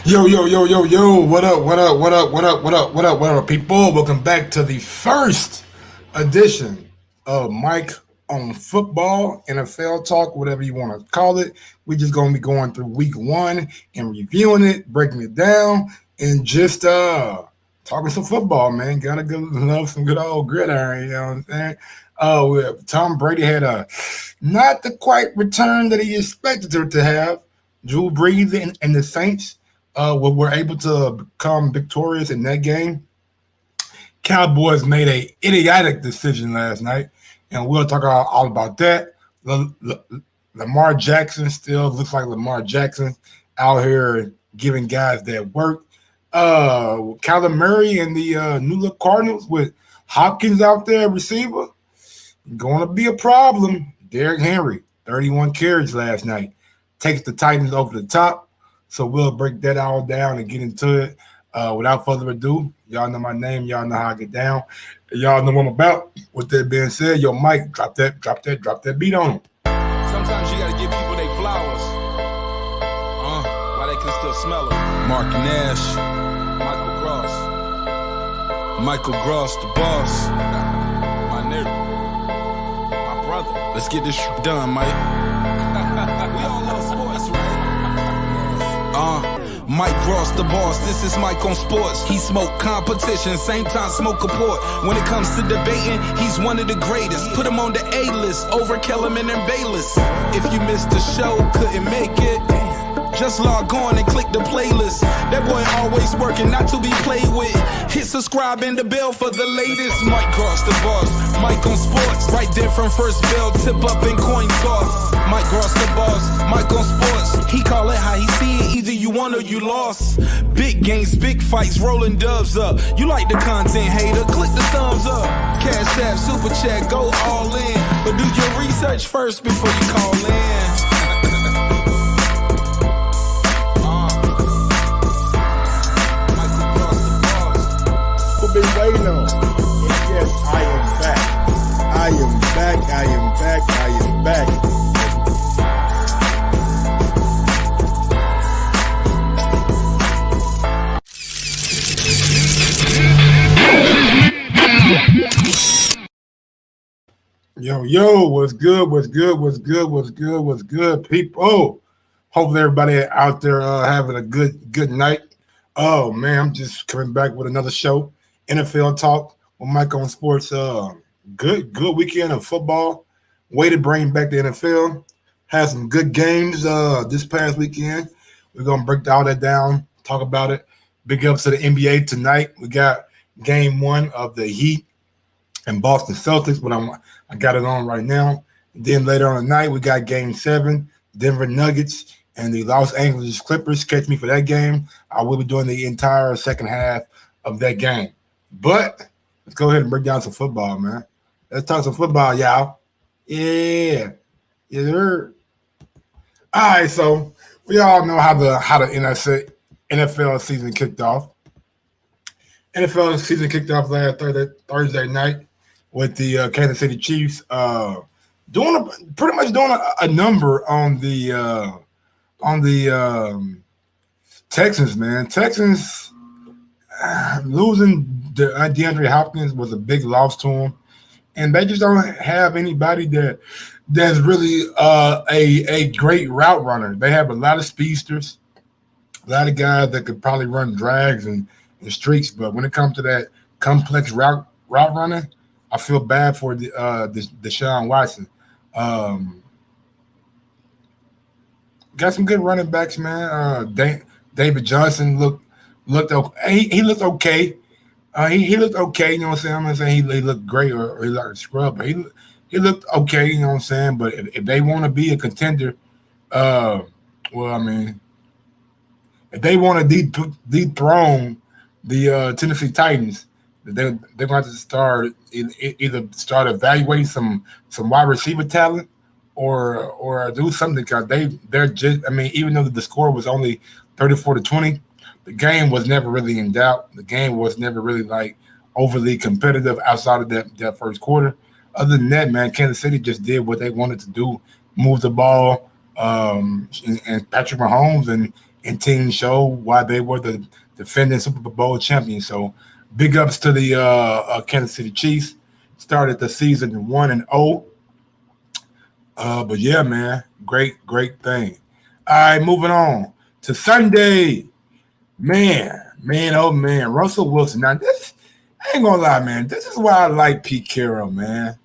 Yo, yo, yo, yo, yo, what up, what up, what up, what up, what up, what up, what up, people? Welcome back to the first edition of Mike on Football, NFL Talk, whatever you want to call it. We just going to be going through week one and reviewing it, breaking it down, and just talking some football, man. Gotta love some good old gridiron, you know what I'm saying? Tom Brady had a not the quite return that he expected to have. Drew Brees and the Saints were able to become victorious in that game. Cowboys made a idiotic decision last night, and we'll talk all about that. Lamar Jackson still looks like Lamar Jackson out here giving guys that work. Kyler Murray and the New Look Cardinals with Hopkins out there, receiver, going to be a problem. Derrick Henry, 31 carries last night, takes the Titans over the top. So we'll break that all down and get into it. Without further ado, y'all know my name. Y'all know how I get down. Y'all know what I'm about. With that being said, yo, Mike, drop that beat on him. Sometimes you gotta give people their flowers. While they can still smell them. Mark Nash, Michael Gross, the boss. My nigga, my brother. Let's get this done, Mike. We all love sports, right? Mike Ross, the boss, this is Mike on sports. He smoke competition, same time smoke a port. When it comes to debating, he's one of the greatest. Put him on the A-list, over Kellerman and Bayless. If you missed the show, couldn't make it, just log on and click the playlist. That boy always working, not to be played with. Hit subscribe and the bell for the latest. Mike Cross the boss, Mike on sports. Right there from first bell, tip up and coin toss. Mike Cross the boss, Mike on sports. He call it how he see it, either you won or you lost. Big games, big fights, rolling dubs up. You like the content, hater, click the thumbs up. Cashapp, super chat, go all in. But do your research first before you call in. Been waiting on. Yes, I am back. I am back. I am back. I am back. Yo, what's good? What's good? What's good? What's good? What's good, people? Hopefully everybody out there having a good night. Oh man, I'm just coming back with another show. NFL Talk with Mike on Sports. Good weekend of football. Way to bring back the NFL. Had some good games this past weekend. We're gonna break all that down, talk about it. Big ups to the NBA tonight. We got game one of the Heat and Boston Celtics, but I got it on right now. Then later on tonight, we got game 7, Denver Nuggets and the Los Angeles Clippers. Catch me for that game. I will be doing the entire second half of that game. But let's go ahead and break down some football, man. Let's talk some football, y'all. Yeah. All right, so we all know how the NFL season kicked off. NFL season kicked off last Thursday night with the Kansas City Chiefs doing a number on the Texans, man. Texans losing DeAndre Hopkins was a big loss to him, and they just don't have anybody that's really a great route runner. They have a lot of speedsters, a lot of guys that could probably run drags and streaks, but when it comes to that complex route running, I feel bad for Deshaun Watson. Got some good running backs, man. David Johnson looked okay. He looked okay. He looked okay, you know what I'm saying? I'm not saying he looked great or he looked like a scrub, but he looked okay, you know what I'm saying? But if they want to be a contender, if they want to dethrone the Tennessee Titans, they're going to have to start either start evaluating some wide receiver talent or do something, because they're just, even though the score was only 34-20, the game was never really in doubt. The game was never really like overly competitive outside of that first quarter. Other than that, man, Kansas City just did what they wanted to do, move the ball, and Patrick Mahomes and and teams show why they were the defending Super Bowl champions. So big ups to the Kansas City Chiefs. Started the season 1-0. But yeah, man, great thing. All right, moving on to Sunday. Man, oh man, Russell Wilson. Now this, I ain't gonna lie, man. This is why I like Pete Carroll, man.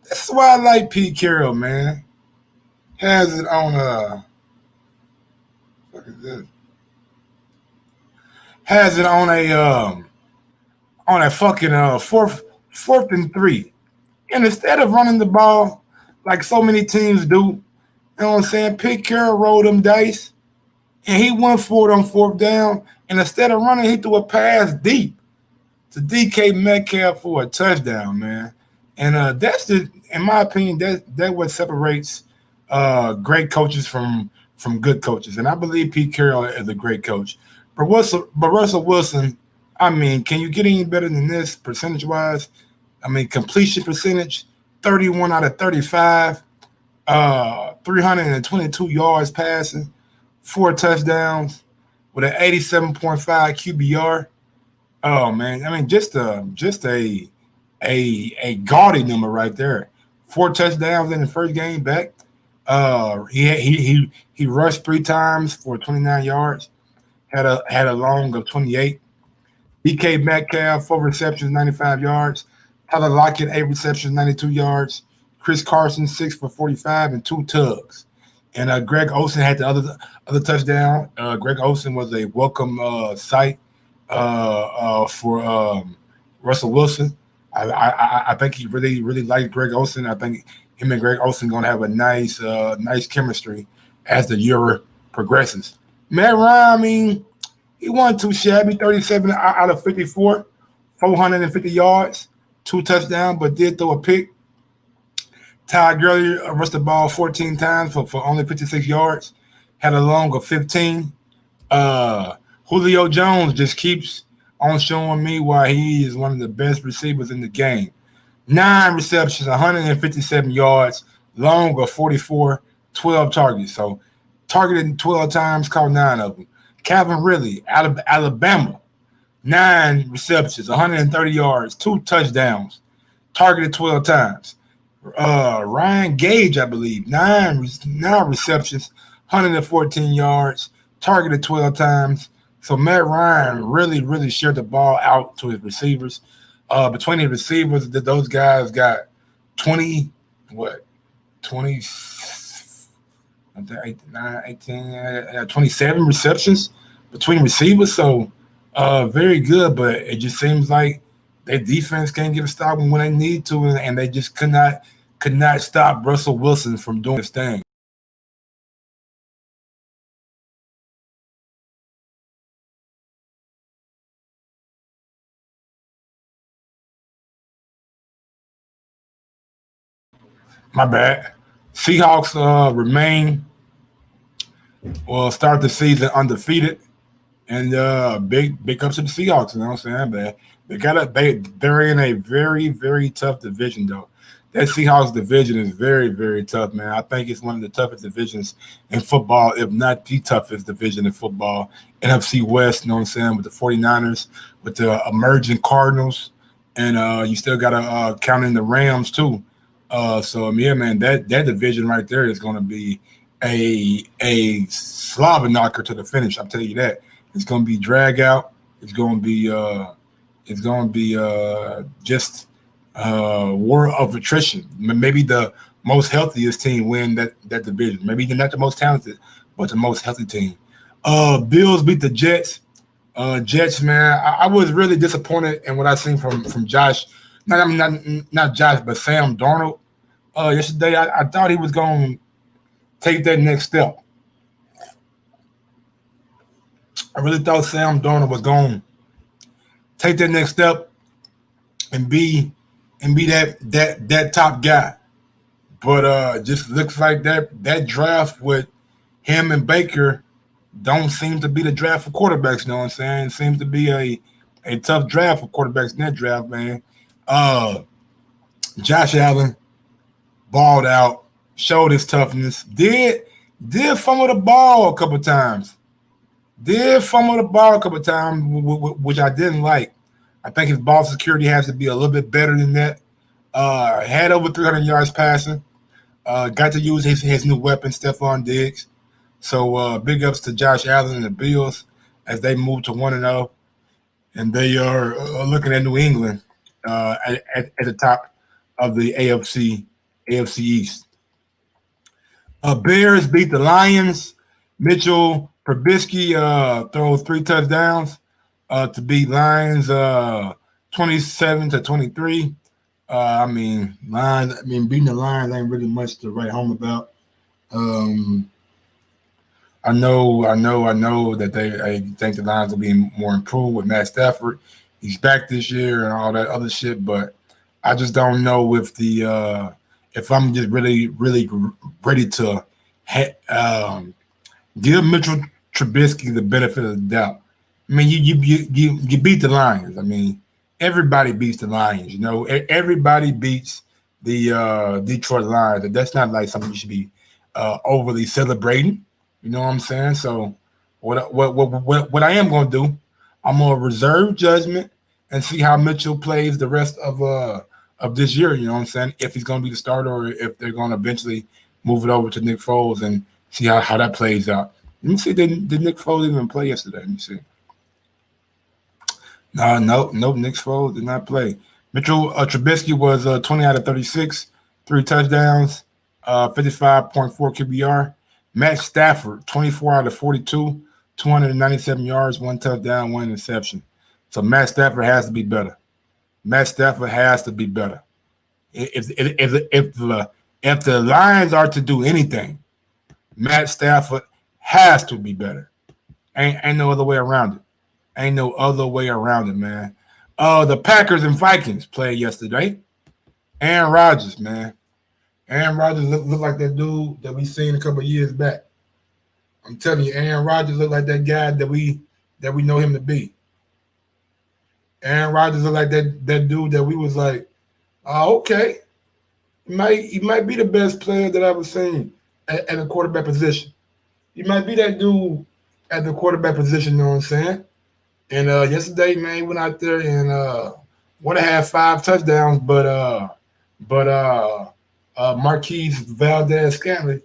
This is why I like Pete Carroll, man. Has it on what is this? Has it on a fucking fourth and 3. And instead of running the ball like so many teams do, you know what I'm saying? Pete Carroll rolled them dice and he went for it on 4th down. And instead of running, he threw a pass deep to DK Metcalf for a touchdown, man. And that's in my opinion, that what separates great coaches from good coaches. And I believe Pete Carroll is a great coach. But Russell Wilson, I mean, can you get any better than this percentage-wise? I mean, completion percentage, 31 out of 35, 322 yards passing, 4 touchdowns with an 87.5 QBR. Oh man, I mean, just a gaudy number right there. 4 touchdowns in the first game back. He rushed 3 times for 29 yards. Had a long of 28. DK Metcalf 4 receptions, 95 yards. Tyler Lockett 8 receptions, 92 yards. Chris Carson 6 for 45 and 2 tugs. And Greg Olsen had the other touchdown. Greg Olsen was a welcome sight for Russell Wilson. I think he really liked Greg Olsen. I think him and Greg Olsen going to have a nice chemistry as the year progresses. Matt Ryan, I mean, he wasn't too shabby. 37 out of 54, 450 yards, 2 touchdowns, but did throw a pick. Todd Gurley rushed the ball 14 times for only 56 yards. Had a long of 15. Julio Jones just keeps on showing me why he is one of the best receivers in the game. 9 receptions, 157 yards, long of 44, 12 targets. So targeted 12 times, caught 9 of them. Calvin Ridley, out of Alabama, 9 receptions, 130 yards, 2 touchdowns, targeted 12 times. Ryan Gage, I believe, 9 receptions, 114 yards, targeted 12 times. So Matt Ryan really shared the ball out to his receivers. Between the receivers, those guys got 20, 27 receptions between receivers. So very good, but it just seems like their defense can't get a stop when they need to, and they just could not stop Russell Wilson from doing his thing. My bad. Seahawks start the season undefeated, and big ups to the Seahawks. You know what I'm saying? They're in a very tough division though. That Seahawks division is very tough, man. I think it's one of the toughest divisions in football, if not the toughest division in football. NFC West, you know what I'm saying, with the 49ers, with the emerging Cardinals, and you still got to count in the Rams too. So yeah, man, that division right there is going to be a slobber knocker to the finish. I'll tell you that. It's going to be drag out. It's going to be just war of attrition. Maybe the most healthiest team win that division. Maybe not the most talented, but the most healthy team. Bills beat the Jets. Jets, man, I was really disappointed in what I seen from Josh. Not Josh, but Sam Darnold. Yesterday, I thought he was going to take that next step. I really thought Sam Darnold was going to take that next step and be that top guy. But just looks like that draft with him and Baker don't seem to be the draft for quarterbacks, you know what I'm saying? It seems to be a tough draft for quarterbacks in that draft, man. Josh Allen balled out, showed his toughness, did fumble the ball a couple times. Did fumble the ball a couple of times, which I didn't like. I think his ball security has to be a little bit better than that. Had over 300 yards passing. Got to use his new weapon, Stephon Diggs. So big ups to Josh Allen and the Bills as they move to 1-0. And they are looking at New England at the top of the AFC East. Bears beat the Lions. Mitchell Trubisky throws 3 touchdowns to beat Lions 27-23. Beating the Lions ain't really much to write home about. I know that I think the Lions will be more improved with Matt Stafford. He's back this year and all that other shit, but I just don't know if I'm just really ready to give Mitchell Trubisky the benefit of the doubt. I mean, you beat the Lions. I mean, everybody beats the Lions. You know, everybody beats the Detroit Lions. That's not like something you should be overly celebrating. You know what I'm saying? So what I am going to do, I'm going to reserve judgment and see how Mitchell plays the rest of this year. You know what I'm saying? If he's going to be the starter or if they're going to eventually move it over to Nick Foles and see how that plays out. Let me see. Did Nick Foles even play yesterday? Let me see. No, Nick Foles did not play. Mitchell Trubisky was 20 out of 36, 3 touchdowns, 55.4 QBR. Matt Stafford, 24 out of 42, 297 yards, 1 touchdown, 1 interception. So Matt Stafford has to be better. If the Lions are to do anything, Matt Stafford has to be better. Ain't no other way around it. Man. The Packers and Vikings played yesterday. Aaron Rodgers, man. Aaron Rodgers looked like that dude that we seen a couple of years back. I'm telling you, Aaron Rodgers looked like that guy that we know him to be. Aaron Rodgers looked like that dude that we was like, oh, okay. He might be the best player that I've ever seen at the quarterback position. He might be that dude at the quarterback position, you know what I'm saying? And yesterday, man, he went out there and would have had 5 touchdowns, but Marquise Valdez-Scantling,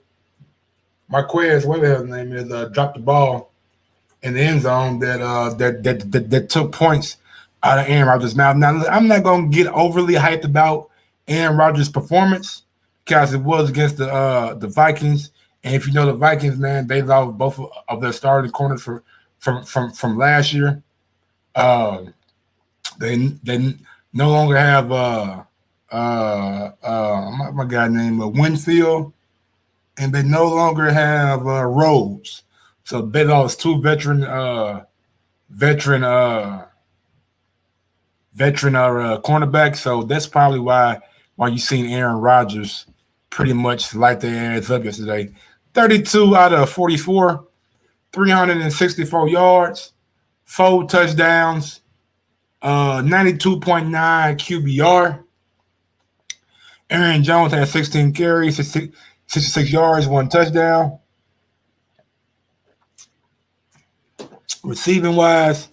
Marquez, whatever his name is, dropped the ball in the end zone that took points out of Aaron Rodgers' mouth. Now, I'm not going to get overly hyped about Aaron Rodgers' performance because it was against the Vikings. And if you know the Vikings, man, they lost both of their starting corners from last year. They no longer have my guy named Winfield, and they no longer have Rhodes. So they lost 2 veteran cornerbacks. So that's probably why you seen Aaron Rodgers pretty much light their ass up yesterday. 32 out of 44, 364 yards, 4 touchdowns, 92.9 QBR. Aaron Jones had 16 carries, 66 yards, 1 touchdown. Receiving wise,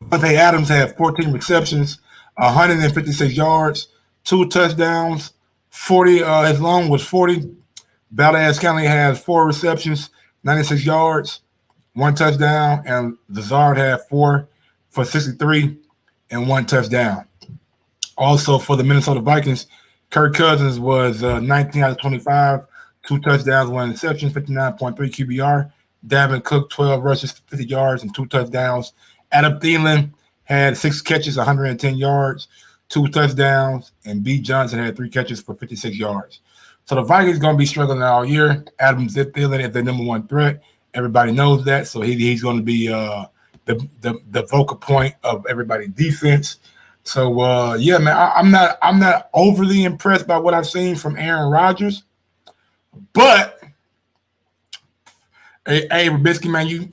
Devontae Adams had 14 receptions, 156 yards, 2 touchdowns, 40. His long was 40. Valdez-Scantling has 4 receptions, 96 yards, 1 touchdown, and Lazard had 4 for 63 and 1 touchdown. Also for the Minnesota Vikings, Kirk Cousins was 19 out of 25, 2 touchdowns, 1 interception, 59.3 QBR. Dalvin Cook, 12 rushes, 50 yards, and 2 touchdowns. Adam Thielen had 6 catches, 110 yards, 2 touchdowns, and B. Johnson had 3 catches for 56 yards. So the Vikings going to be struggling all year. Adam Thielen is their number 1 threat. Everybody knows that, so he's going to be the focal point of everybody's defense. So yeah, man, I'm not overly impressed by what I've seen from Aaron Rodgers, but hey, Trubisky, man, you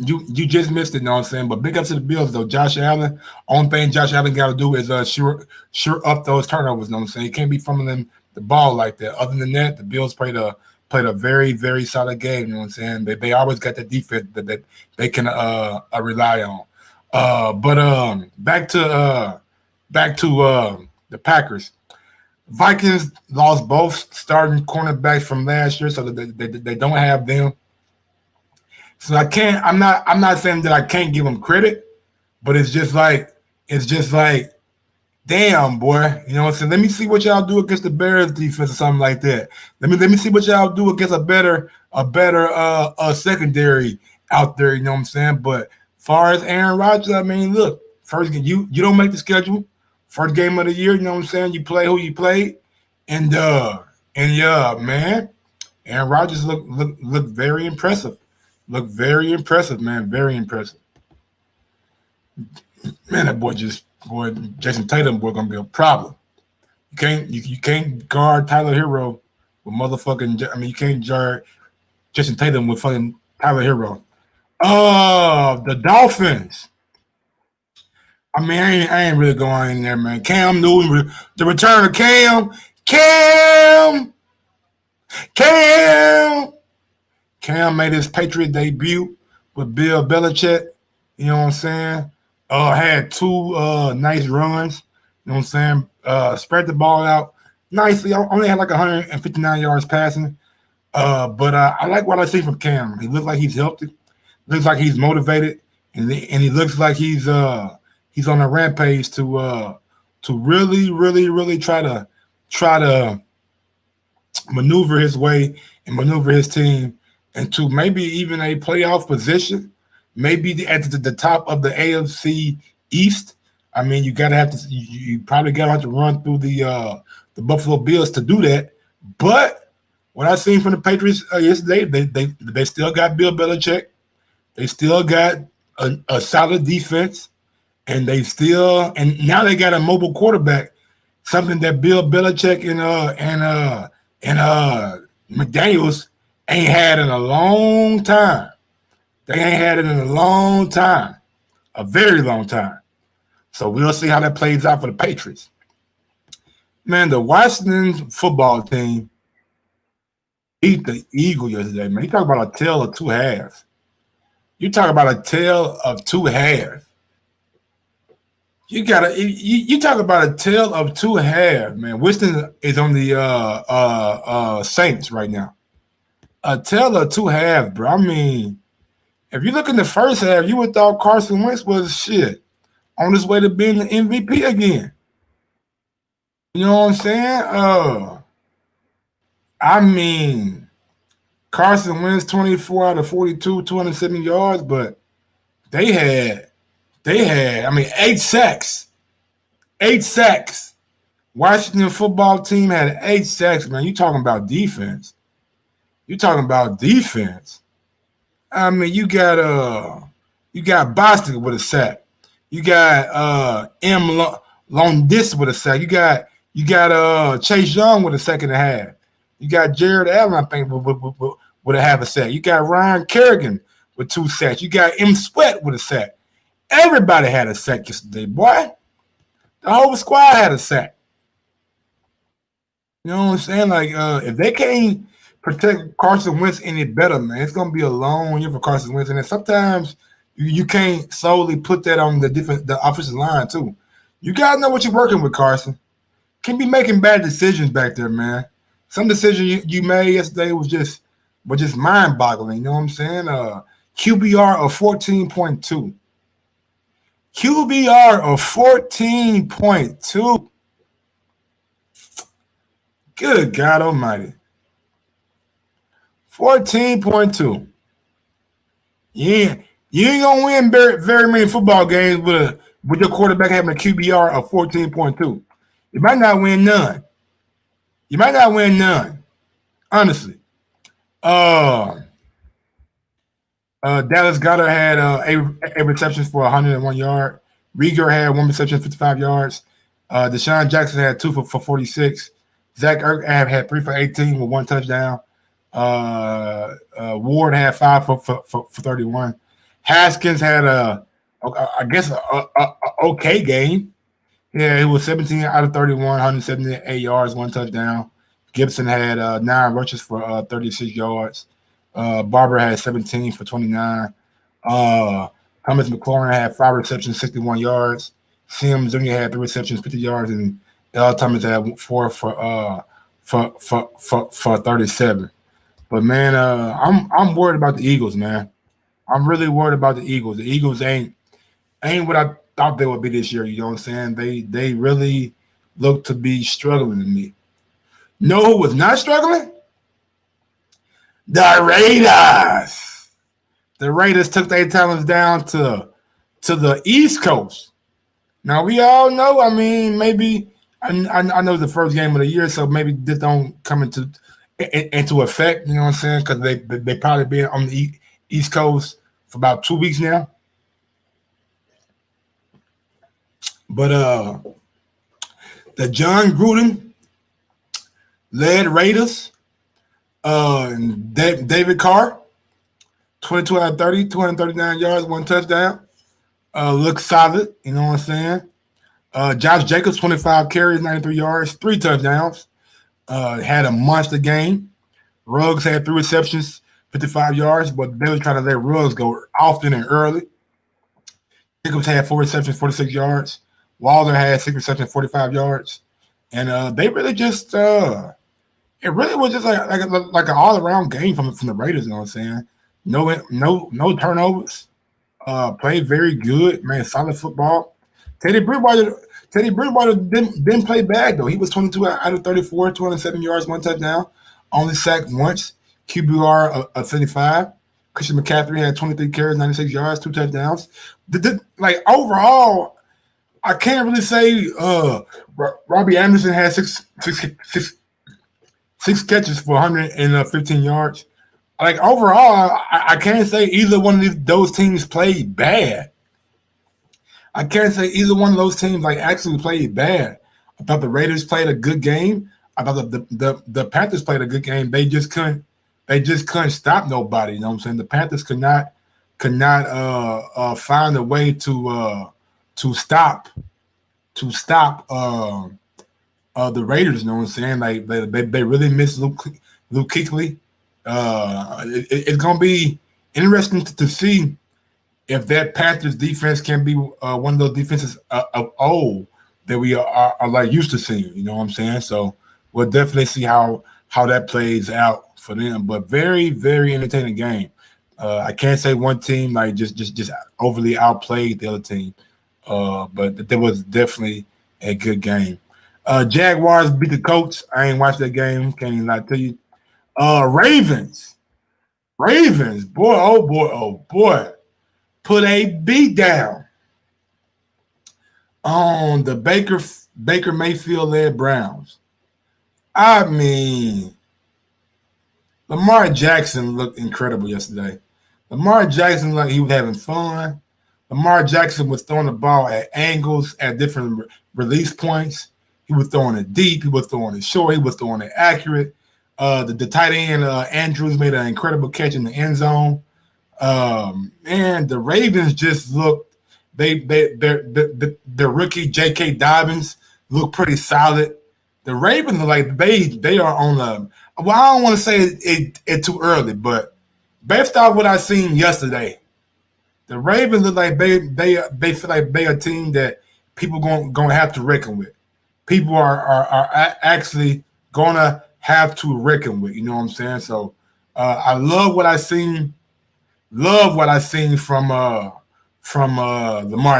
just missed it, you know what I'm saying? But big up to the Bills, though. Josh Allen, only thing Josh Allen got to do is sure up those turnovers, you know what I'm saying? You can't be fumbling the ball like that. Other than that, the Bills played a played a very, very solid game. You know what I'm saying? They always got the defense that they can rely on. But back to the Packers. Vikings lost both starting cornerbacks from last year, so they don't have them. So I can't. I'm not saying that I can't give them credit, but it's just like damn, boy. You know what I'm saying? Let me see what y'all do against the Bears defense or something like that. Let me see what y'all do against a better secondary out there. You know what I'm saying? But far as Aaron Rodgers, I mean, look, first you don't make the schedule. First game of the year, you know what I'm saying? You play who you played, and yeah, man, Aaron Rodgers look very impressive. Look very impressive, man. Very impressive. Man, that boy Jason Tatum boy gonna be a problem. You can't guard Tyler Hero with motherfucking. I mean, you can't guard Jason Tatum with fucking Tyler Hero. The Dolphins. I mean, I ain't really going in there, man. Cam Newton, the return of Cam made his Patriot debut with Bill Belichick. You know what I'm saying? Had two nice runs. You know what I'm saying? Spread the ball out nicely. Only had like 159 yards passing. But I like what I see from Cam. He looks like he's healthy. Looks like he's motivated, and he looks like he's on a rampage to really, really, really try to maneuver his way and maneuver his team into maybe even a playoff position, maybe at the top of the AFC East. I mean, you probably gotta have to run through the Buffalo Bills to do that. But what I seen from the Patriots yesterday, they still got Bill Belichick. They still got a solid defense, and now they got a mobile quarterback, something that Bill Belichick and McDaniels ain't had in a long time. They ain't had it in a long time, a very long time. So we'll see how that plays out for the Patriots. Man, the Washington football team beat the Eagles yesterday, man. You talk about a tale of two halves. You talk about a tale of two halves. You talk about a tale of two halves, man. Winston is on the Saints right now. A tale of two halves, bro. I mean, if you look in the first half, you would have thought Carson Wentz was shit on his way to being the MVP again. You know what I'm saying? I mean, Carson Wentz 24 out of 42, 270 yards, but they had, 8 sacks. 8 sacks. Washington football team had 8 sacks, man. You talking about defense. I mean, you got Bostic with a sack. You got Longdis with a sack. You got Chase Young with a sack and a half. You got Jared Allen, I think, with a half a sack. You got Ryan Kerrigan with 2 sacks. You got M. Sweat with a sack. Everybody had a sack yesterday, boy. The whole squad had a sack. You know what I'm saying? Like, if they can't protect Carson Wentz any better, man, it's gonna be a long year for Carson Wentz. And then sometimes you can't solely put that on the offensive line too. You gotta know what you're working with, Carson. Can't be making bad decisions back there, man. Some decisions you made yesterday was just mind-boggling. You know what I'm saying? QBR of 14.2. QBR of 14.2. Good God Almighty. 14.2. Yeah, you ain't gonna win very many football games with your quarterback having a QBR of 14.2. You might not win none. Honestly. Dallas Goedert had a reception for 101 yards. Rieger had 1 reception, 55 yards. Deshaun Jackson had 2 for 46. Zach Ertz had 3 for 18 with 1 touchdown. Ward had 5 for 31. Haskins had a okay game. Yeah, he was 17 out of 31, 178 yards, 1 touchdown. Gibson had 9 rushes for 36 yards. Barber had 17 for 29. Thomas McLaurin had 5 receptions, 61 yards. Sims Jr. had 3 receptions, 50 yards, and L. Thomas had 4 for 37. But man, I'm worried about the Eagles, man. I'm really worried about the Eagles. The Eagles ain't what I thought they would be this year. You know what I'm saying? They really look to be struggling to me. Know who was not struggling? The Raiders. The Raiders took their talents down to the East Coast. Now we all know. I mean, maybe I know the first game of the year, so maybe this don't come into effect. You know what I'm saying? Because they probably been on the East Coast for about 2 weeks now. But the John Gruden led Raiders. David Carr, 22 out of 30, 239 yards, 1 touchdown. Looks solid, you know what I'm saying? Josh Jacobs, 25 carries, 93 yards, 3 touchdowns. Had a monster game. Ruggs had 3 receptions, 55 yards, but they were trying to let Ruggs go often and early. Jacobs had 4 receptions, 46 yards. Waller had 6 receptions, 45 yards. And they really just it really was just like an all-around game from the Raiders, you know what I'm saying? No turnovers. Played very good, man. Solid football. Teddy Bridgewater didn't play bad though. He was 22 out of 34, 207 yards, 1 touchdown. Only sacked once. QBR of 75. Christian McCaffrey had 23 carries, 96 yards, 2 touchdowns. Overall, I can't really say Robbie Anderson had six catches for 115 yards. Like overall, I can't say either one of those teams played bad. I can't say either one of those teams actually played bad. I thought the Raiders played a good game. I thought the Panthers played a good game. They just couldn't stop nobody. You know what I'm saying? The Panthers could not find a way to stop the Raiders. You know what I'm saying? Like they really missed Luke Kuechly. It's gonna be interesting to see if that Panthers defense can be one of those defenses of old that we are used to seeing. You know what I'm saying? So we'll definitely see how that plays out for them. But very, very entertaining game. I can't say one team just overly outplayed the other team, but there was definitely a good game. Jaguars beat the Colts. I ain't watched that game. Can't even lie to you. Ravens, boy, oh boy, put a beat down on the Baker Mayfield led Browns. I mean, Lamar Jackson looked incredible yesterday. Lamar Jackson looked like he was having fun. Lamar Jackson was throwing the ball at angles, at different release points. He was throwing it deep. He was throwing it short. He was throwing it accurate. The tight end Andrews made an incredible catch in the end zone. And the Ravens just looked. The rookie J.K. Dobbins looked pretty solid. The Ravens are they are on the. Well, I don't want to say it too early, but based off what I seen yesterday, the Ravens look like they feel like they a team that people gonna have to reckon with. People are actually gonna have to reckon with. You know what I'm saying? So I love what I seen. Love what I seen from Lamar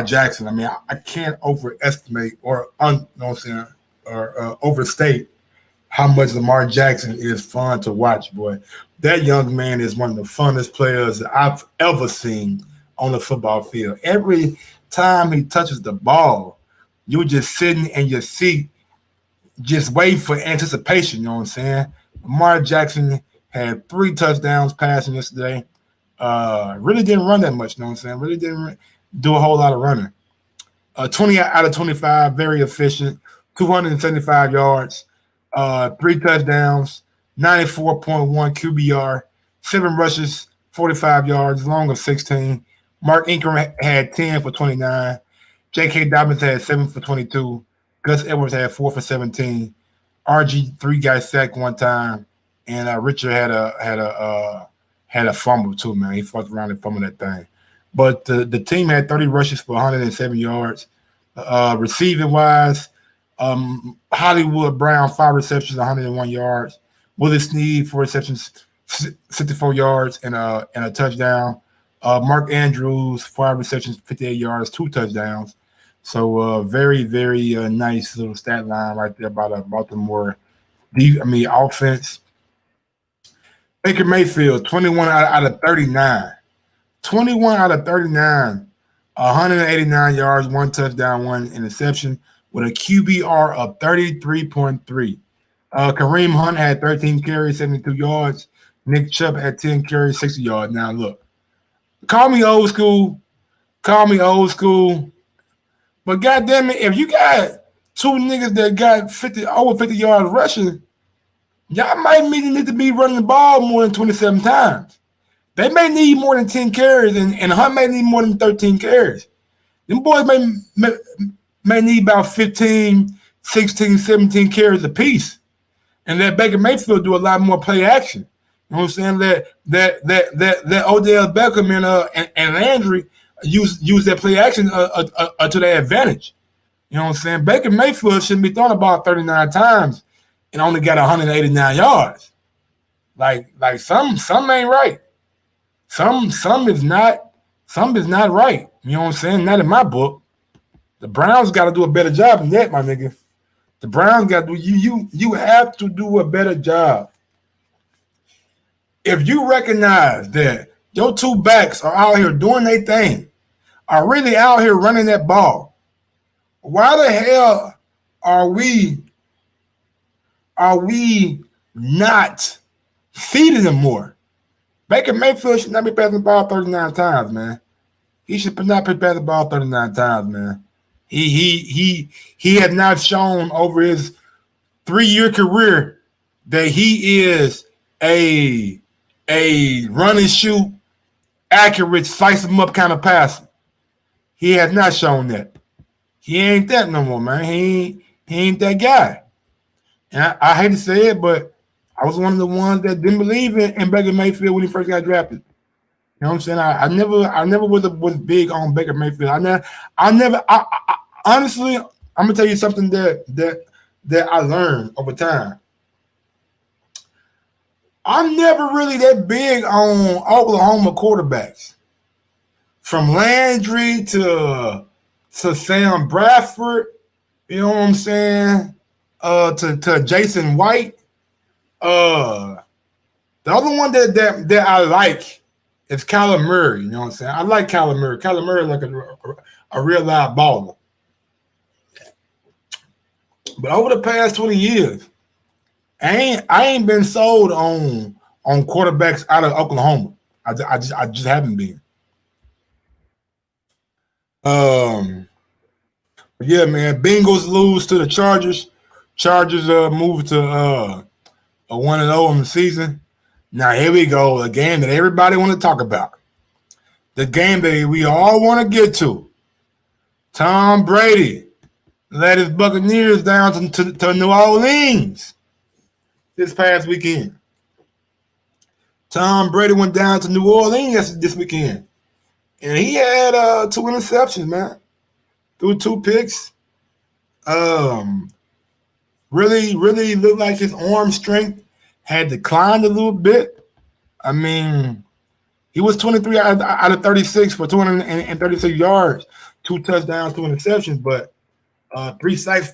Jackson. I mean, I can't overestimate or overstate how much Lamar Jackson is fun to watch, boy. That young man is one of the funnest players that I've ever seen on the football field. Every time he touches the ball, you're just sitting in your seat, just waiting for anticipation, you know what I'm saying? Lamar Jackson had 3 touchdowns passing yesterday. Really didn't run that much, you know what I'm saying? Really didn't do a whole lot of running. 20 out of 25, very efficient, 275 yards, 3 touchdowns, 94.1 QBR, 7 rushes, 45 yards, long of 16. Mark Ingram had 10 for 29. J.K. Dobbins had 7 for 22. Gus Edwards had 4 for 17. RG3 got sacked one time, and Richard had a fumble too, man. He fucked around and fumbled that thing. But the team had 30 rushes for 107 yards. Receiving wise, Hollywood Brown 5 receptions, 101 yards. Willie Snead 4 receptions, 64 yards and a touchdown. Mark Andrews 5 receptions, 58 yards, 2 touchdowns. So very very nice little stat line right there by the Baltimore. Offense. Baker Mayfield 21 out of 39. 21 out of 39, 189 yards, 1 touchdown, 1 interception, with a QBR of 33.3. Kareem Hunt had 13 carries, 72 yards. Nick Chubb had 10 carries, 60 yards. Now, look, call me old school, but goddamn it, if you got 2 niggas that got over 50 yards rushing, y'all might need to be running the ball more than 27 times. They may need more than 10 carries, and Hunt may need more than 13 carries. Them boys may need about 15, 16, 17 carries apiece. And let Baker Mayfield do a lot more play action. You know what I'm saying? That Odell Beckham and Landry use that play action to their advantage. You know what I'm saying? Baker Mayfield shouldn't be throwing the ball 39 times and only got 189 yards. Like some ain't right. Some is not right. You know what I'm saying? Not in my book. The Browns got to do a better job than that, my nigga. The Browns got to do you have to do a better job. If you recognize that your 2 backs are out here doing their thing, are really out here running that ball, why the hell are we not feeding them more? Baker Mayfield should not be passing the ball 39 times, man. He should not be passing the ball 39 times, man. He has not shown over his 3-year career that he is a run and shoot, accurate, slice him up kind of passer. He has not shown that. He ain't that no more, man. He ain't that guy. And I hate to say it, but I was one of the ones that didn't believe in Baker Mayfield when he first got drafted. You know what I'm saying? I never was big on Baker Mayfield. Honestly, I'm gonna tell you something that I learned over time. I'm never really that big on Oklahoma quarterbacks. From Landry to Sam Bradford, you know what I'm saying? To Jason White. The other one that I like is Kyler Murray. You know what I'm saying? I like Kyler Murray. Kyler Murray is like a real live baller. But over the past 20 years, I ain't been sold on quarterbacks out of Oklahoma. I just haven't been. Yeah, man. Bengals lose to the Chargers. Chargers move to a 1-0 in the season. Now here we go, a game that everybody want to talk about. The game that we all want to get to. Tom Brady led his Buccaneers down to New Orleans this past weekend. Tom Brady went down to New Orleans this weekend. And he had 2 interceptions, man. Threw 2 picks. Really looked like his arm strength had declined a little bit. I mean, he was 23 out of 36 for 236 yards, 2 touchdowns, 2 interceptions, but 3 sacks,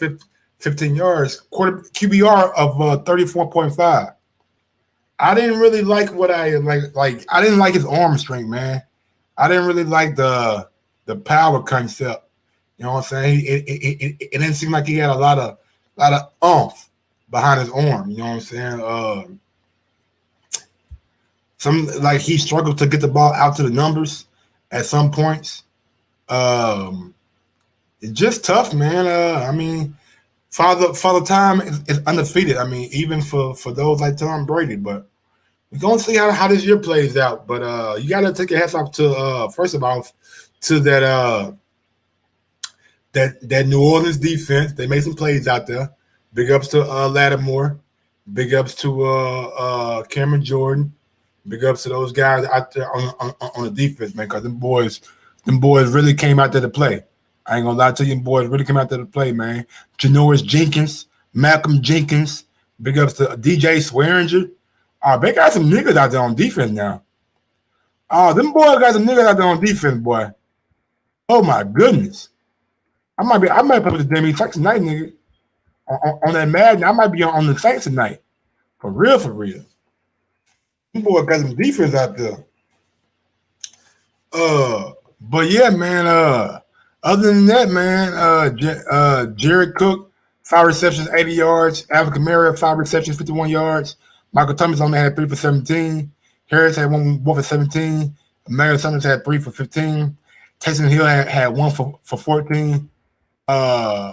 15 yards, QBR of 34.5. I didn't really like what I like. I didn't like his arm strength, man. I didn't really like the power concept. You know what I'm saying? It didn't seem like he had a lot of oomph behind his arm. You know what I'm saying? He struggled to get the ball out to the numbers at some points. It's just tough, man. I mean, Father Time is undefeated. I mean, even for those like Tom Brady. But we're gonna see how this year plays out. But you gotta take your hats off to first of all to that New Orleans defense. They made some plays out there. Big ups to Lattimore. Big ups to Cameron Jordan. Big ups to those guys out there on the defense, man, because them boys really came out there to play. I ain't gonna lie to you, them boys really came out there to play, man. Janoris Jenkins, Malcolm Jenkins. Big ups to DJ Swearinger. They got some niggas out there on defense now. Them boys got some niggas out there on defense, boy. Oh my goodness. I might play with the Demi Saints tonight, nigga. On that Madden, I might be on the Saints tonight. For real, for real. Them boys got some defense out there. But yeah, man, other than that, man, Jared Cook, 5 receptions, 80 yards. Alvin Kamara, 5 receptions, 51 yards. Michael Thomas only had 3 for 17. Harris had 1 for 17. Emmanuel Sanders had 3 for 15. Taysom Hill had 1 for 14.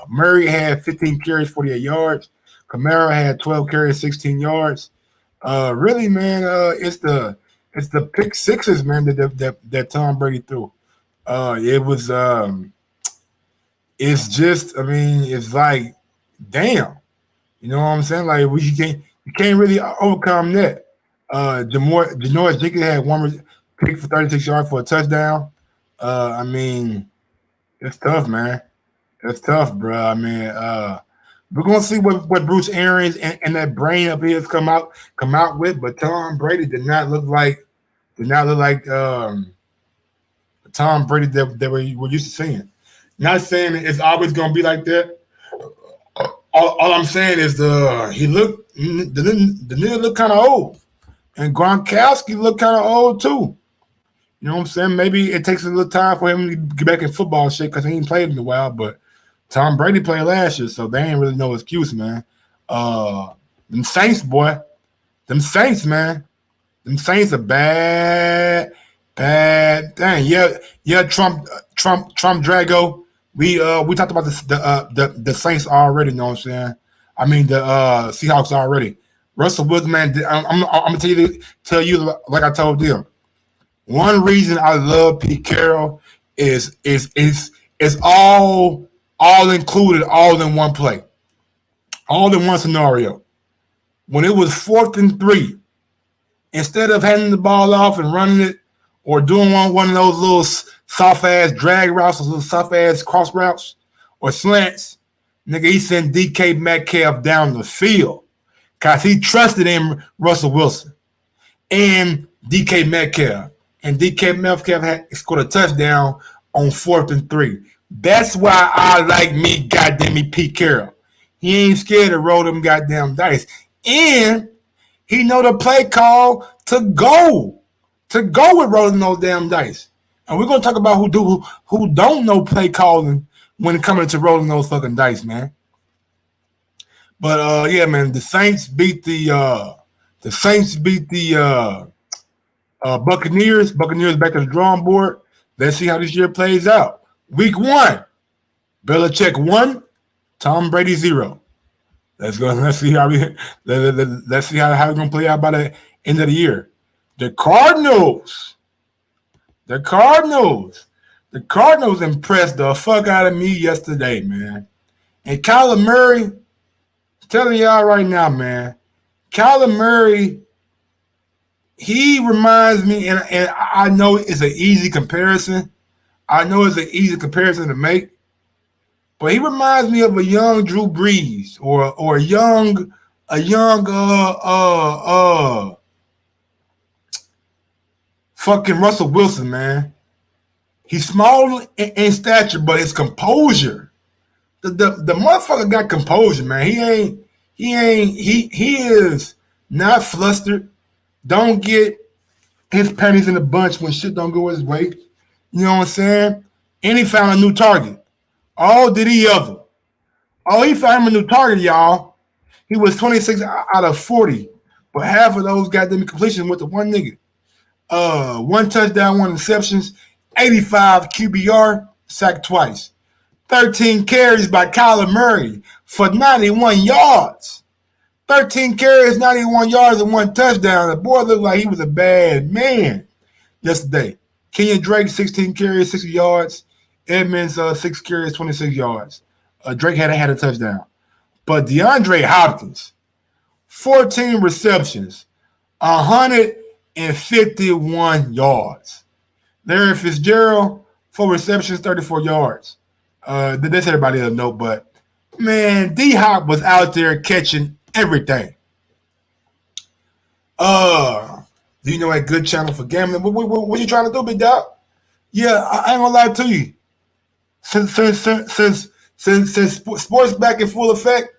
Murray had 15 carries, 48 yards. Kamara had 12 carries, 16 yards. Really, man, it's the pick sixes, man, that Tom Brady threw. It was it's just, I mean, it's like, damn. You know what I'm saying? Like you can't really overcome that. Janoris Jenkins had 1 pick for 36 yards for a touchdown. I mean, it's tough, man. It's tough, bro. I mean, we're gonna see what Bruce Arians and that brain up his come out with, but Tom Brady did not look like Tom Brady that we're used to seeing. Not saying it's always gonna be like that. All I'm saying is the nigga looked kind of old, and Gronkowski looked kind of old too. You know what I'm saying? Maybe it takes a little time for him to get back in football shit because he ain't played in a while, but Tom Brady played last year, so they ain't really no excuse, man. Them Saints, boy. Them Saints, man. Them Saints are bad thing. Yeah, Trump Drago. We talked about the Saints already, you know what I'm saying? I mean the Seahawks already. Russell Wilson, man, I'm gonna tell you like I told them. One reason I love Pete Carroll is all included, all in one play, all in one scenario. When it was 4th and 3, instead of handing the ball off and running it or doing one of those little soft-ass drag routes, those little soft-ass cross routes or slants, nigga, he sent DK Metcalf down the field because he trusted in Russell Wilson and DK Metcalf. And DK Metcalf had scored a touchdown on 4th and 3. That's why I like me, goddamn me, Pete Carroll. He ain't scared to roll them goddamn dice. And he know the play call to go with rolling those damn dice. And we're gonna talk about who don't know play calling when it comes to rolling those fucking dice, man. But yeah, man, the Saints beat the Buccaneers. Buccaneers back to the drawing board. Let's see how this year plays out. Week 1, Belichick 1, Tom Brady 0. Let's go. Let's see how we're gonna play out by the end of the year. The Cardinals impressed the fuck out of me yesterday, man. And Kyler Murray, I'm telling y'all right now, man, Kyler Murray, he reminds me, and I know it's an easy comparison. I know it's an easy comparison to make, but he reminds me of a young Drew Brees or a young fucking Russell Wilson, man. He's small in stature, but his composure. The motherfucker got composure, man. He is not flustered. Don't get his panties in a bunch when shit don't go his way. You know what I'm saying? And he found a new target. Oh, did he ever? Oh, he found him a new target, y'all. He was 26 out of 40, but half of those goddamn completions went to one nigga. 1 touchdown, 1 interceptions, 85 QBR, sacked twice. 13 carries by Kyler Murray for 91 yards. 13 carries, 91 yards, and 1 touchdown. The boy looked like he was a bad man yesterday. Kenyon Drake, 16 carries, 60 yards. Edmonds, 6 carries, 26 yards. Drake had a touchdown. But DeAndre Hopkins, 14 receptions, 151 yards. Larry Fitzgerald, 4 receptions, 34 yards. That's everybody else know, but man, D-Hop was out there catching everything. Do you know a good channel for gambling? What you trying to do, big dog? Yeah, I ain't gonna lie to you. Since sports back in full effect,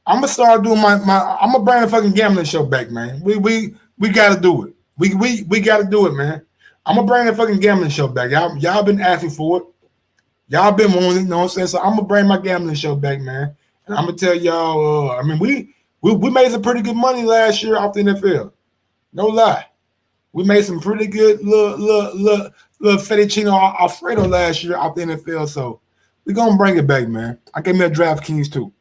I'm gonna start doing I'm gonna bring a fucking gambling show back, man. We gotta do it. We gotta do it, man. I'm gonna bring a fucking gambling show back. Y'all been asking for it. Y'all been wanting it, you know what I'm saying? So I'm gonna bring my gambling show back, man. And I'm gonna tell y'all, I mean, we made some pretty good money last year off the NFL. No lie. We made some pretty good little fettuccine Alfredo last year off the NFL. So we're gonna bring it back, man. I gave me a DraftKings too.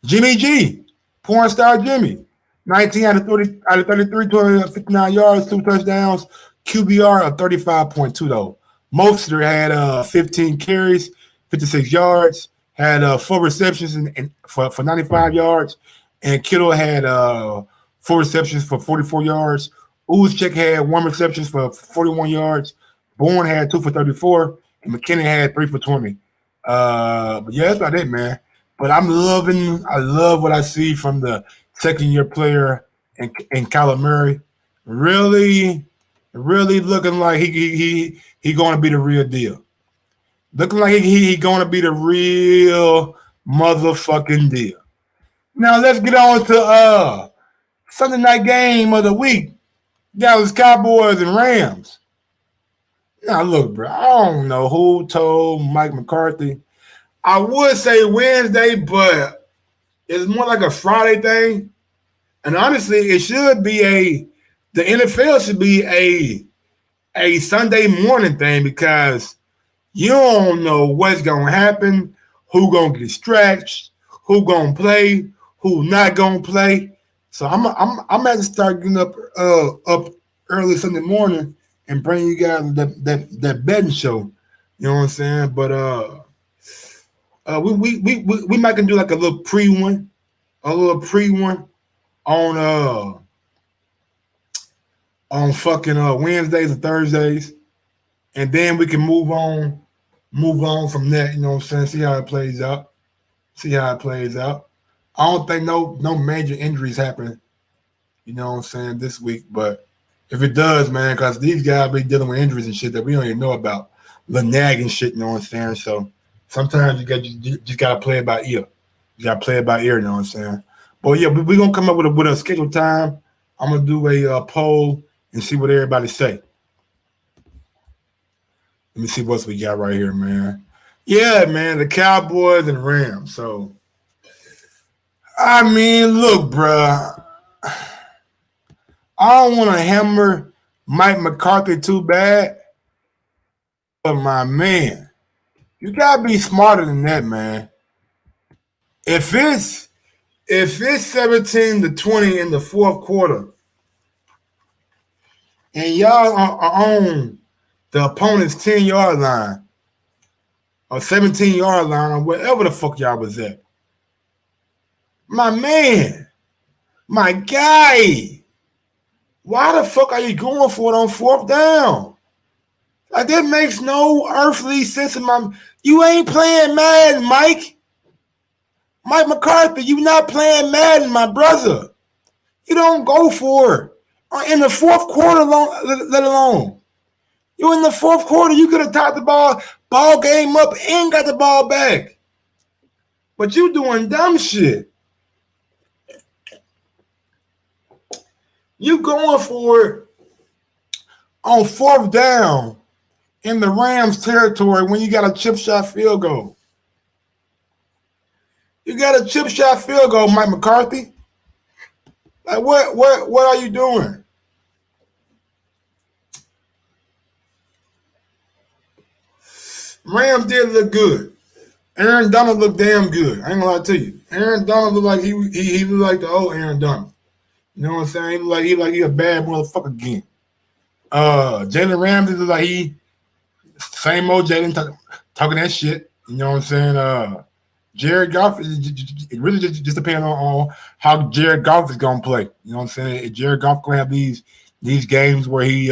Jimmy G, porn star Jimmy, 19 out of 33, 259 yards, 2 touchdowns, QBR of 35.2 though. Mostert had 15 carries, 56 yards, had 4 receptions for 95 yards, and Kittle had 4 receptions for 44 yards. Uzchek had 1 reception for 41 yards. Bourne had 2 for 34, and McKinnon had 3 for 20. But yeah, that's about it, man. But I love what I see from the second-year player and Kyler Murray. Really looking like he going to be the real deal. Looking like he going to be the real motherfucking deal. Now let's get on to Sunday night game of the week. Dallas Cowboys and Rams. Now look, bro, I don't know who told Mike McCarthy. I would say Wednesday, but it's more like a Friday thing. And honestly, it should be the NFL should be a Sunday morning thing because you don't know what's gonna happen, who gonna get stretched, who gonna play, who not gonna play. So I'm gonna start getting up early Sunday morning and bring you guys that betting show. You know what I'm saying? But we might can do like a little pre one on fucking Wednesdays and Thursdays, and then we can move on from that. You know what I'm saying? See how it plays out. I don't think no major injuries happen. You know what I'm saying this week, but if it does, man, because these guys be dealing with injuries and shit that we don't even know about, little nagging shit. You know what I'm saying? So sometimes you just gotta play it by ear. You know what I'm saying? But yeah, we're gonna come up with a scheduled time. I'm gonna do a poll and see what everybody say. Let me see what we got right here, man. Yeah, man, the Cowboys and Rams. So, I mean, look, bruh. I don't want to hammer Mike McCarthy too bad, but my man, you gotta be smarter than that, man. If it's 17-20 in the fourth quarter, and y'all are on the opponent's 10-yard line or 17-yard line or wherever the fuck y'all was at, my man, my guy, why the fuck are you going for it on 4th down? Like, that makes no earthly sense in my. You ain't playing Madden, Mike. Mike McCarthy, you not playing Madden, my brother. You don't go for it in the fourth quarter, let alone. You in the fourth quarter, you could have tied the ball game up and got the ball back. But you doing dumb shit. You going for it on 4th down in the Rams territory when you got a chip shot field goal. You got a chip shot field goal, Mike McCarthy. Like, what are you doing? Rams did look good. Aaron Donald looked damn good. I ain't gonna lie to you. Aaron Donald looked like he looked like the old Aaron Donald. You know what I'm saying? He like he a bad motherfucker again. Jalen Ramsey looked like Same old Jalen talking that shit. You know what I'm saying? Jared Goff, it really just depends on how Jared Goff is going to play. You know what I'm saying? If Jared Goff going to have these games where he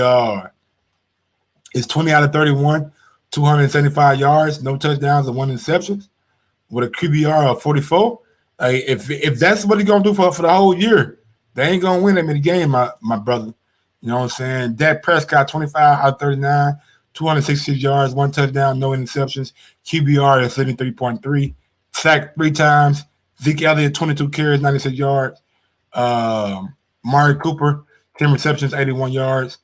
is 20 out of 31, 275 yards, no touchdowns, and 1 interception with a QBR of 44. If that's what he's going to do for the whole year, they ain't going to win that many games, my brother. You know what I'm saying? Dak Prescott, 25 out of 39, 266 yards, 1 touchdown, no interceptions. QBR is 73.3. Sacked 3 times. Zeke Elliott, 22 carries, 96 yards. Mari Cooper, 10 receptions, 81 yards.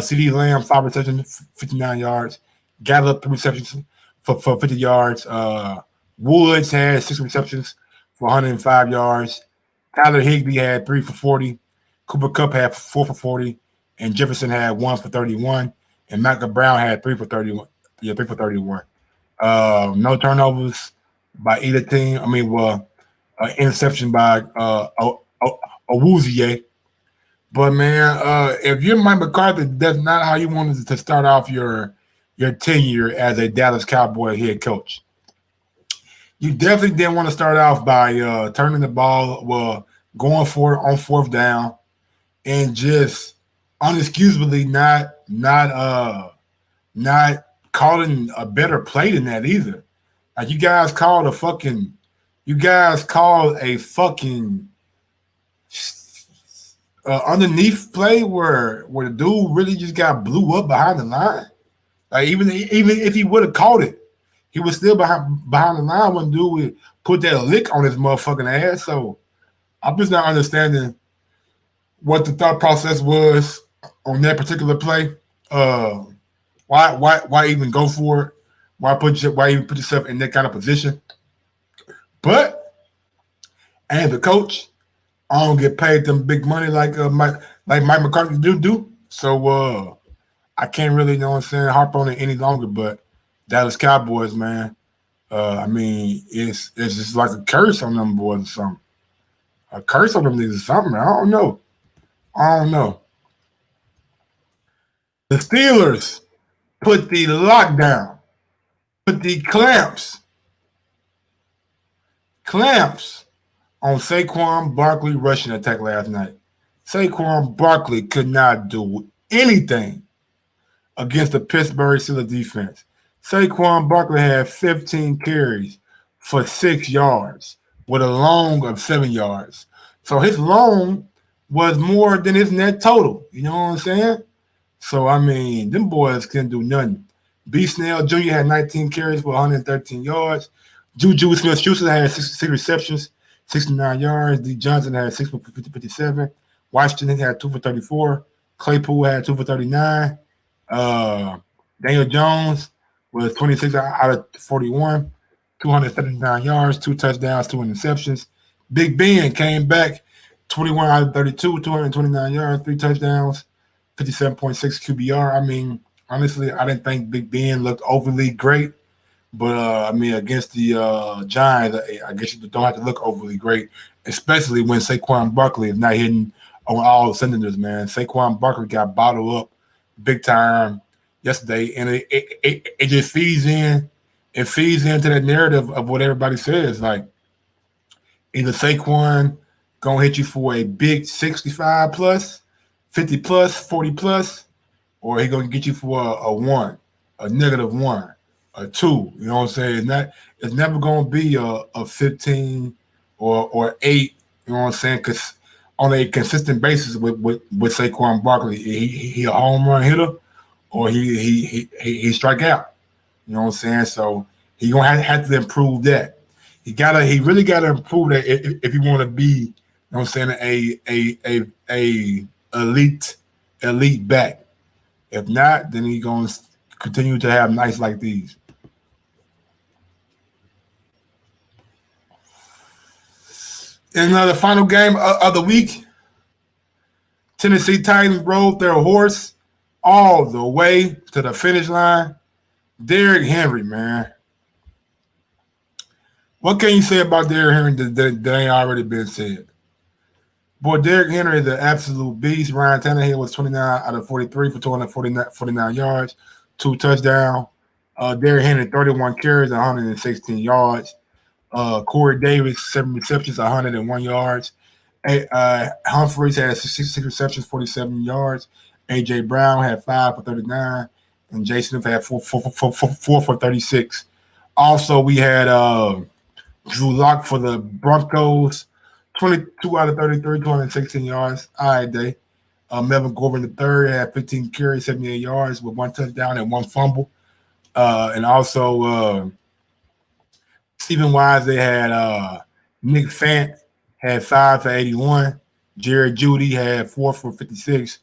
CD Lamb, 5 receptions, 59 yards. Gallup, 3 receptions for 50 yards. Woods had 6 receptions for 105 yards. Tyler Higbee had 3 for 40. Cooper Kupp had 4 for 40. And Jefferson had 1 for 31. And Micah Brown had 3 for 31. Yeah, 3 for 31. No turnovers by either team. I mean, interception by Awuzie. But man, if you're Mike McCarthy, that's not how you wanted to start off your tenure as a Dallas Cowboy head coach. You definitely didn't want to start off by turning the ball, going for it on 4th down, and just unexcusably not calling a better play than that either. Like you guys called a fucking underneath play where the dude really just got blew up behind the line. Like even if he would have caught it, he was still behind the line when dude would put that lick on his motherfucking ass. So I'm just not understanding what the thought process was on that particular play. Why even go for it? Why even put yourself in that kind of position? But as a coach, I don't get paid them big money like Mike McCarthy do. So I can't really, you know what I'm saying, harp on it any longer. But Dallas Cowboys, man, I mean, it's just like a curse on them boys or something. A curse on them niggas or something. I don't know. The Steelers put the lockdown, put the clamps on Saquon Barkley rushing attack last night. Saquon Barkley could not do anything against the Pittsburgh Steelers defense. Saquon Barkley had 15 carries for 6 yards with a long of 7 yards. So his long was more than his net total. You know what I'm saying? So, I mean, them boys couldn't do nothing. B. Snell Jr. had 19 carries for 113 yards. Juju Smith-Schuster had 6 receptions, 69 yards. D. Johnson had 6 for 57. Washington had 2 for 34. Claypool had 2 for 39. Daniel Jones was 26 out of 41, 279 yards, 2 touchdowns, 2 interceptions. Big Ben came back 21 out of 32, 229 yards, 3 touchdowns, 57.6 QBR. I mean, honestly, I didn't think Big Ben looked overly great. But, I mean, against the Giants, I guess you don't have to look overly great, especially when Saquon Barkley is not hitting on all cylinders, man. Saquon Barkley got bottled up big time yesterday, and it just feeds in. It feeds into that narrative of what everybody says. Like, either Saquon going to hit you for a big 65 plus, 50 plus, 40 plus, or he going to get you for a 1, a -1. A 2, you know what I'm saying? It's never gonna be a 15 or 8, you know what I'm saying? Because on a consistent basis with Saquon Barkley, he a home run hitter or he strike out. You know what I'm saying? So he gonna have to improve that. He really gotta improve that if you want to be, you know what I'm saying, a elite back. If not, then he gonna continue to have nights like these. In the final game of the week, Tennessee Titans rode their horse all the way to the finish line. Derrick Henry, man. What can you say about Derrick Henry that ain't already been said? Boy, Derrick Henry is an absolute beast. Ryan Tannehill was 29 out of 43 for 249 yards, 2 touchdowns. Derrick Henry, 31 carries, 116 yards. Corey Davis, 7 receptions, 101 yards. Humphreys had 66 receptions, 47 yards. A.J. Brown had 5 for 39. And Jason Smith had 4 for 36. Also, we had Drew Lock for the Broncos, 22 out of 33, 216 yards. All right, day. Melvin Gordon III had 15 carries, 78 yards with 1 touchdown and 1 fumble. And also Stephen Wise, they had Nick Fant had 5 for 81. Jared Judy had 4 for 56.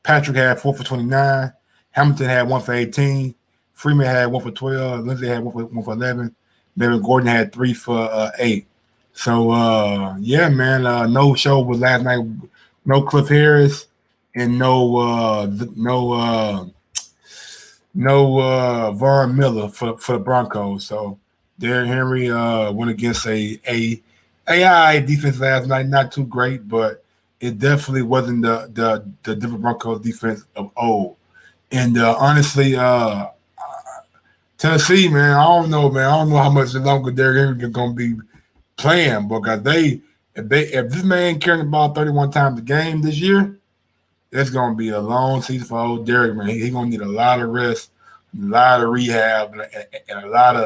Patrick had 4 for 29. Hamilton had 1 for 18. Freeman had 1 for 12. Lindsay had 1 for 11. Melvin Gordon had 3 for 8. So yeah, man, no show was last night. No Cliff Harris and no Von Miller for the Broncos. So Derrick Henry went against a AI defense last night. Not too great, but it definitely wasn't the Denver Broncos defense of old. And honestly, Tennessee, man, I don't know how much longer Derrick Henry is going to be playing, because if this man carrying the ball 31 times a game this year, it's going to be a long season for old Derrick, man. He's going to need a lot of rest, a lot of rehab, and a lot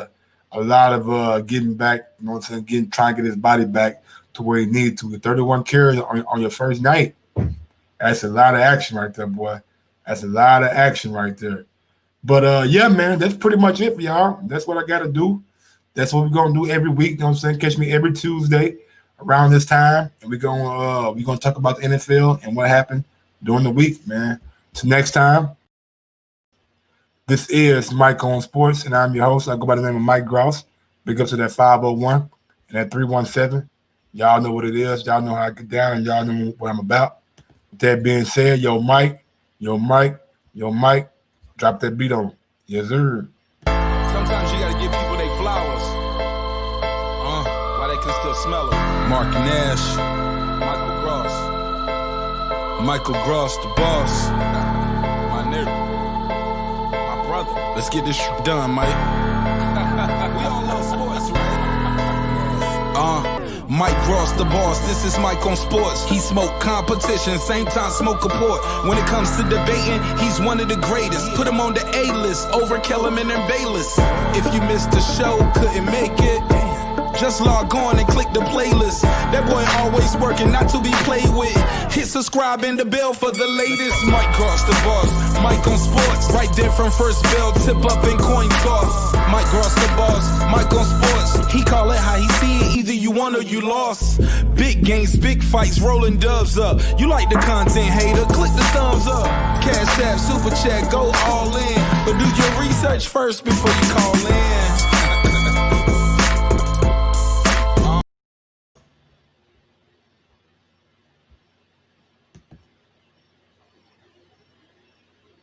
of getting back, you know what I'm saying, trying to get his body back to where he needed to. 31 carries on your first night, that's a lot of action right there, boy. That's a lot of action right there. But, yeah, man, that's pretty much it for y'all. That's what I got to do. That's what we're going to do every week. You know what I'm saying? Catch me every Tuesday around this time. And we're going to talk about the NFL and what happened during the week, man. Till next time, this is Mike on Sports, and I'm your host. I go by the name of Mike Gross. Big up to that 501 and that 317. Y'all know what it is. Y'all know how I get down, and y'all know what I'm about. With that being said, yo, Mike, drop that beat on. Yes, sir. Sometimes you gotta give people their flowers. While they can still smell them. Mark Nash, Michael Gross, the boss. My nigga, my brother. Let's get this done, Mike. We all love sports, right? Mike Gross, the boss. This is Mike on Sports. He smoke competition, same time smoke a port. When it comes to debating, he's one of the greatest. Put him on the A-list over Kellerman and Bayless. If you missed the show, couldn't make it, just log on and click the playlist. That boy always working, not to be played with. Hit subscribe and the bell for the latest. Mike Gross, the boss. Mike on Sports. Right there from first bell, tip up and coin toss. Mike Gross, the boss. Mike on Sports. He call it how he see it. Either you won or you lost. Big games, big fights, rolling dubs up. You like the content, hater? Click the thumbs up. Cashapp, super chat, go all in. But do your research first before you call in.